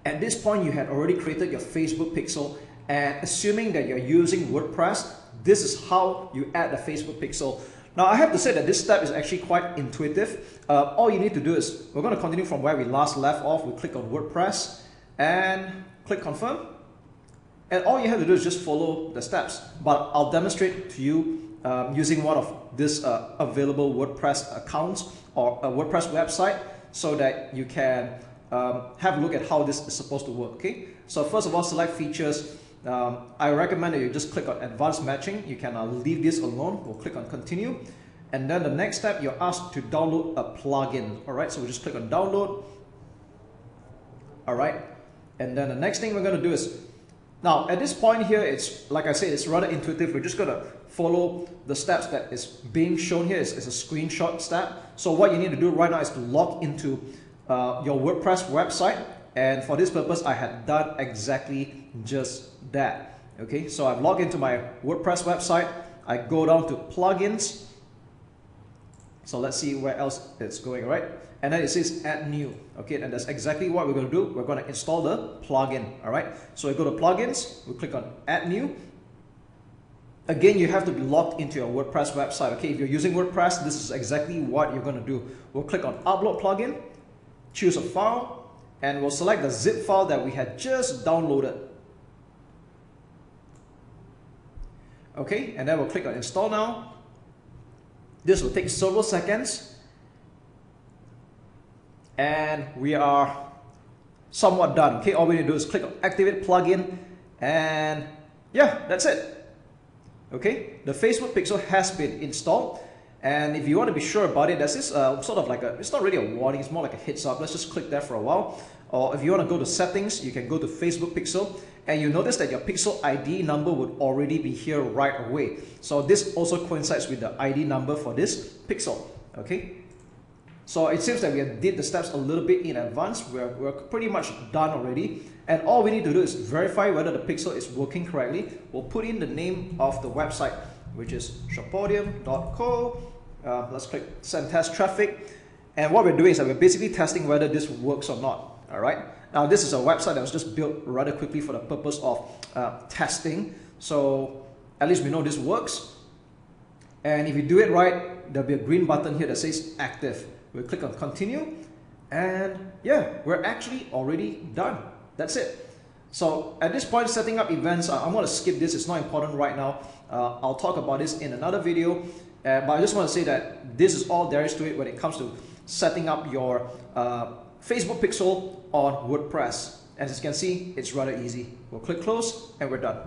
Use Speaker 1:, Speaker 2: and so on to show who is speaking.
Speaker 1: At this point, you had already created your Facebook pixel, and assuming that you're using WordPress, this is how you add the Facebook pixel. Now, I have to say that this step is actually quite intuitive. All you need to do is, we're going to continue from where we last left off. We click on WordPress and click confirm. And all you have to do is just follow the steps. But I'll demonstrate to you using one of this available WordPress accounts or a WordPress website so that you can have a look at how this is supposed to work. Okay. So first of all, select features. I recommend that you just click on advanced matching. You can leave this alone. We'll click on continue. And then the next step, you're asked to download a plugin. All right, so we just click on download. All right. And then the next thing we're going to do is, now at this point here, it's like I said, it's rather intuitive. We're just going to follow the steps that is being shown here. It's a screenshot step. So what you need to do right now is to log into your WordPress website. And for this purpose, I had done exactly just that. Okay, so I've logged into my WordPress website. I go down to plugins. So let's see where else it's going, right? And then it says add new. Okay, and that's exactly what we're going to do. We're going to install the plugin. All right, so we go to plugins, we click on add new. Again, you have to be logged into your WordPress website. Okay, if you're using WordPress, this is exactly what you're going to do. We'll click on upload plugin, choose a file, and we'll select the zip file that we had just downloaded. Okay, and then we'll click on install now. This will take several seconds. And we are somewhat done. Okay, all we need to do is click on activate plugin, and yeah, that's it. Okay, the Facebook pixel has been installed. And if you want to be sure about it, there's this sort of like it's not really a warning, it's more like a heads up. Let's just click there for a while. Or if you want to go to settings, you can go to Facebook pixel, and you notice that your pixel ID number would already be here right away. So this also coincides with the ID number for this pixel. Okay, so it seems that we did the steps a little bit in advance. We're pretty much done already, and all we need to do is verify whether the pixel is working correctly. We'll put in the name of the website, which is shopodium.co. Let's click send test traffic, and what we're doing is that we're basically testing whether this works or not. All right, now this is a website that was just built rather quickly for the purpose of testing, so at least we know this works. And if you do it right, there'll be a green button here that says active. We'll click on continue, and yeah, we're actually already done. That's it. So at this point, setting up events, I'm going to skip this. It's not important right now. I'll talk about this in another video, but I just want to say that this is all there is to it when it comes to setting up your Facebook pixel on WordPress. As you can see, it's rather easy. We'll click close and we're done.